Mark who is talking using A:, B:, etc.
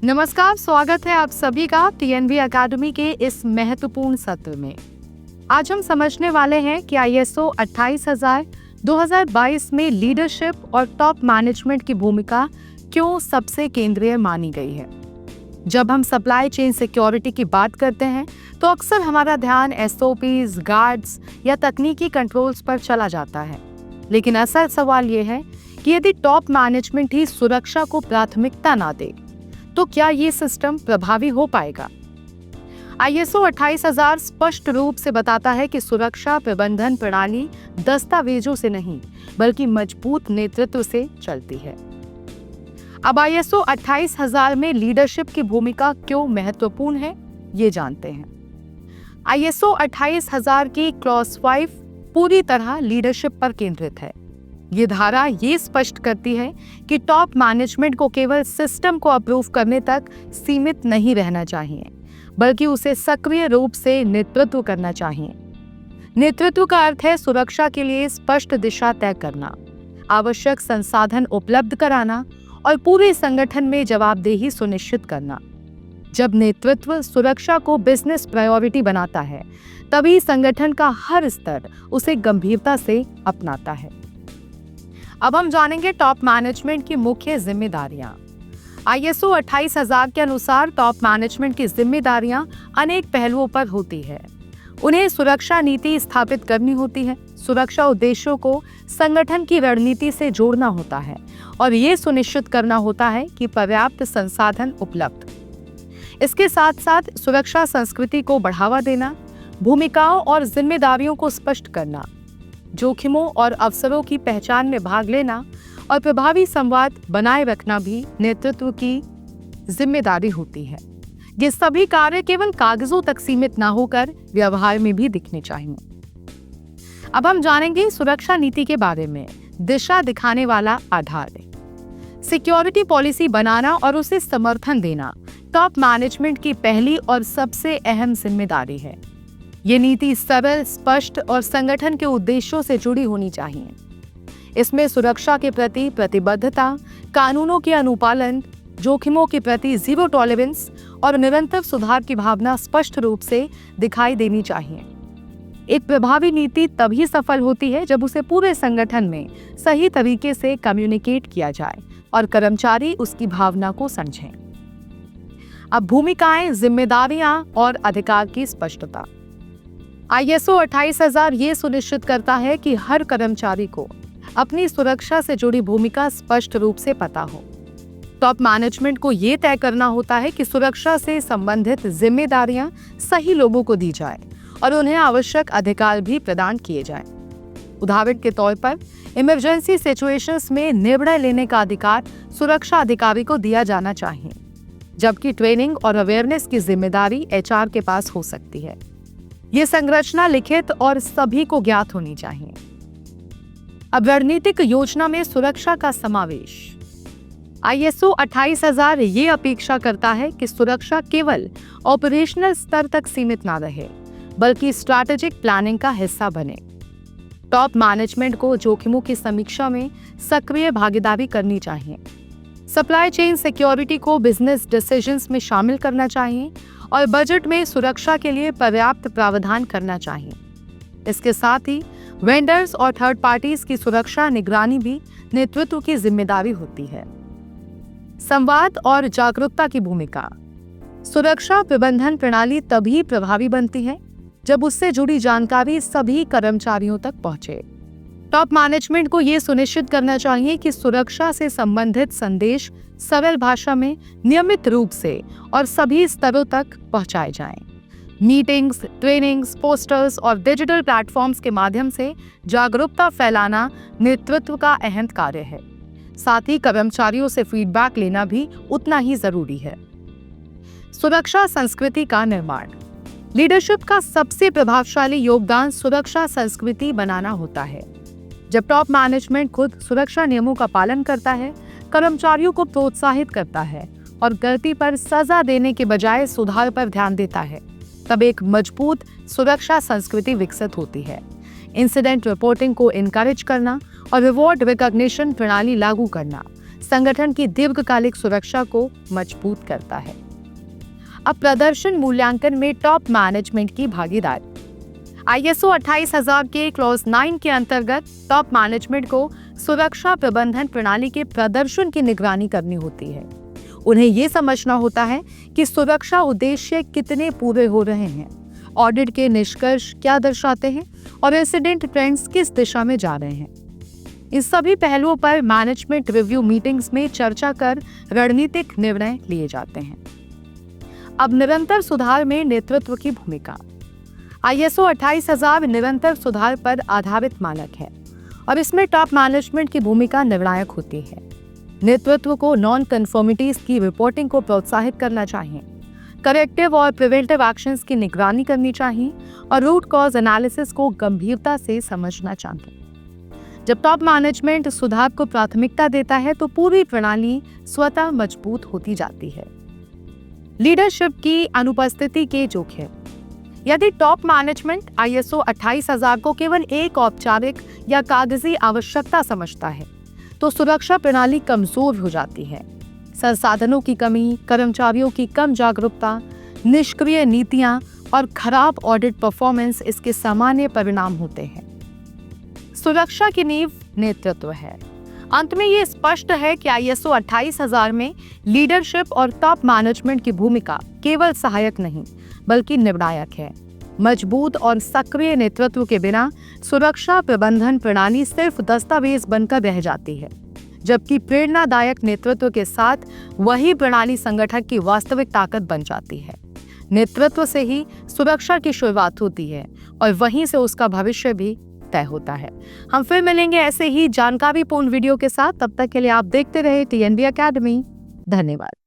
A: नमस्कार, स्वागत है आप सभी का टीएनबी अकेडमी के इस महत्वपूर्ण सत्र में। आज हम समझने वाले हैं कि ISO 28000 2022 में लीडरशिप और टॉप मैनेजमेंट की भूमिका क्यों सबसे केंद्रीय मानी गई है। जब हम सप्लाई चेन सिक्योरिटी की बात करते हैं तो अक्सर हमारा ध्यान SOPs, गार्ड्स या तकनीकी कंट्रोल्स पर चला जाता है, लेकिन असल सवाल ये है कि यदि टॉप मैनेजमेंट ही सुरक्षा को प्राथमिकता ना दे तो क्या ये सिस्टम प्रभावी हो पाएगा। ISO 28000 स्पष्ट रूप से बताता है कि सुरक्षा प्रबंधन प्रणाली दस्तावेजों से नहीं बल्कि मजबूत नेतृत्व से चलती है। अब ISO 28000 में लीडरशिप की भूमिका क्यों महत्वपूर्ण है, ये जानते हैं। ISO 28000 की क्लॉज 5 पूरी तरह लीडरशिप पर केंद्रित है। ये धारा ये स्पष्ट करती है कि टॉप मैनेजमेंट को केवल सिस्टम को अप्रूव करने तक सीमित नहीं रहना चाहिए, बल्कि उसे सक्रिय रूप से नेतृत्व करना चाहिए। नेतृत्व का अर्थ है सुरक्षा के लिए स्पष्ट दिशा तय करना, आवश्यक संसाधन उपलब्ध कराना और पूरे संगठन में जवाबदेही सुनिश्चित करना। जब नेतृत्व सुरक्षा को बिजनेस प्रायोरिटी बनाता है, तभी संगठन का हर स्तर उसे गंभीरता से अपनाता है। अब हम जानेंगे टॉप मैनेजमेंट की मुख्य जिम्मेदारियां। ISO 28000 के अनुसार टॉप मैनेजमेंट की जिम्मेदारियां अनेक पहलुओं पर होती है। उन्हें सुरक्षा नीति स्थापित करनी होती है, सुरक्षा उद्देश्यों को संगठन की रणनीति से जोड़ना होता है और ये सुनिश्चित करना होता है कि पर्याप्त संसाधन उपलब्ध। इसके साथ साथ सुरक्षा संस्कृति को बढ़ावा देना, भूमिकाओं और जिम्मेदारियों को स्पष्ट करना, जोखिमों और अवसरों की पहचान में भाग लेना और प्रभावी संवाद बनाए रखना भी नेतृत्व की जिम्मेदारी होती है। ये सभी कार्य केवल कागजों तक सीमित ना होकर व्यवहार में भी दिखने चाहिए। अब हम जानेंगे सुरक्षा नीति के बारे में। दिशा दिखाने वाला आधार। सिक्योरिटी पॉलिसी बनाना और उसे समर्थन देना टॉप मैनेजमेंट की पहली और सबसे अहम जिम्मेदारी है। ये नीति सरल, स्पष्ट और संगठन के उद्देश्यों से जुड़ी होनी चाहिए। इसमें सुरक्षा के प्रति प्रतिबद्धता, कानूनों के अनुपालन, जोखिमों के प्रति जीरो टॉलरेंस और निरंतर सुधार की भावना स्पष्ट रूप से दिखाई देनी चाहिए। एक प्रभावी नीति तभी सफल होती है जब उसे पूरे संगठन में सही तरीके से कम्युनिकेट किया जाए और कर्मचारी उसकी भावना को समझें। अब भूमिकाएं, जिम्मेदारियां और अधिकार की स्पष्टता। ISO 28000 ये सुनिश्चित करता है कि हर कर्मचारी को अपनी सुरक्षा से जुड़ी भूमिका स्पष्ट रूप से पता हो। टॉप मैनेजमेंट को ये तय करना होता है कि सुरक्षा से संबंधित जिम्मेदारियां सही लोगों को दी जाए और उन्हें आवश्यक अधिकार भी प्रदान किए जाएं। उदाहरण के तौर पर इमरजेंसी सिचुएशंस में निर्णय लेने का अधिकार सुरक्षा अधिकारी को दिया जाना चाहिए, जबकि ट्रेनिंग और अवेयरनेस की जिम्मेदारी HR के पास हो सकती है। ये संरचना लिखित और सभी को ज्ञात होनी चाहिए। अब रणनीतिक योजना में सुरक्षा का समावेश। ISO 28000 ये अपेक्षा करता है कि सुरक्षा केवल ऑपरेशनल स्तर तक सीमित ना रहे, बल्कि स्ट्रैटेजिक प्लानिंग का हिस्सा बने। टॉप मैनेजमेंट को जोखिमों की समीक्षा में सक्रिय भागीदारी करनी चाहिए। सप्लाई चेन सिक्योरिटी को बिजनेस डिसीजंस में शामिल करना चाहिए और बजट में सुरक्षा के लिए पर्याप्त प्रावधान करना चाहिए। इसके साथ ही वेंडर्स और थर्ड पार्टीज की सुरक्षा निगरानी भी नेतृत्व की जिम्मेदारी होती है। संवाद और जागरूकता की भूमिका। सुरक्षा प्रबंधन प्रणाली तभी प्रभावी बनती है जब उससे जुड़ी जानकारी सभी कर्मचारियों तक पहुंचे। टॉप मैनेजमेंट को यह सुनिश्चित करना चाहिए कि सुरक्षा से संबंधित संदेश सरल भाषा में नियमित रूप से और सभी स्तरों तक पहुंचाए जाएं। मीटिंग्स, ट्रेनिंग्स, पोस्टर्स और डिजिटल प्लेटफॉर्म्स के माध्यम से जागरूकता फैलाना नेतृत्व का अहम कार्य है। साथ ही कर्मचारियों से फीडबैक लेना भी उतना ही जरूरी है। सुरक्षा संस्कृति का निर्माण। लीडरशिप का सबसे प्रभावशाली योगदान सुरक्षा संस्कृति बनाना होता है। जब टॉप मैनेजमेंट खुद सुरक्षा नियमों का पालन करता है, कर्मचारियों को प्रोत्साहित करता है और गलती पर सजा देने के बजाय सुधार पर ध्यान देता है, तब एक मजबूत सुरक्षा संस्कृति विकसित होती है। इंसिडेंट रिपोर्टिंग को इनकरेज करना और रिवॉर्ड रिकॉग्निशन प्रणाली लागू करना संगठन की दीर्घकालिक सुरक्षा को मजबूत करता है। अब प्रदर्शन मूल्यांकन में टॉप मैनेजमेंट की भागीदारी। ISO 28000 के क्लॉज 9 के अंतर्गत टॉप मैनेजमेंट को सुरक्षा प्रबंधन प्रणाली के प्रदर्शन की निगरानी करनी होती है। उन्हें यह समझना होता है कि सुरक्षा उद्देश्य कितने पूरे हो रहे हैं, ऑडिट के निष्कर्ष क्या दर्शाते हैं और इंसिडेंट ट्रेंड्स किस दिशा में जा रहे हैं। इस सभी पहलुओं पर मैनेजमेंट रिव्यू मीटिंग्स में चर्चा कर रणनीतिक निर्णय लिए जाते हैं। अब निरंतर सुधार में नेतृत्व की भूमिका। ISO 28000 निरंतर सुधार पर आधारित मानक है और इसमें टॉप मैनेजमेंट की भूमिका निर्णायक होती है। नेतृत्व को नॉन कन्फर्मिटीज की रिपोर्टिंग को प्रोत्साहित करना चाहिए, करेक्टिव और प्रिवेंटिव एक्शंस की निगरानी करनी चाहिए और रूट कॉज एनालिसिस को गंभीरता से समझना चाहिए। जब टॉप मैनेजमेंट सुधार को प्राथमिकता देता है तो पूरी प्रणाली स्वतः मजबूत होती जाती है। लीडरशिप की अनुपस्थिति के जोखिम। यदि टॉप मैनेजमेंट ISO 28000 को केवल एक औपचारिक या कागजी आवश्यकता समझता है तो सुरक्षा प्रणाली कमजोर हो जाती है। संसाधनों की कमी, कर्मचारियों की कम जागरूकता, निष्क्रिय नीतियां और खराब ऑडिट परफॉर्मेंस इसके सामान्य परिणाम होते हैं। सुरक्षा की नींव नेतृत्व है। अंत में ये स्पष्ट है कि ISO 28000 में लीडरशिप और टॉप मैनेजमेंट की भूमिका केवल सहायक नहीं बल्कि निर्णायक है। मजबूत और सक्रिय नेतृत्व के बिना सुरक्षा प्रबंधन प्रणाली सिर्फ दस्तावेज बनकर रह जाती है, जबकि प्रेरणादायक नेतृत्व के साथ वही प्रणाली संगठन की वास्तविक ताकत बन जाती है। नेतृत्व से ही सुरक्षा की शुरुआत होती है और वहीं से उसका भविष्य भी तय होता है। हम फिर मिलेंगे ऐसे ही जानकारीपूर्ण वीडियो के साथ। तब तक के लिए आप देखते रहे TNB अकेडमी। धन्यवाद।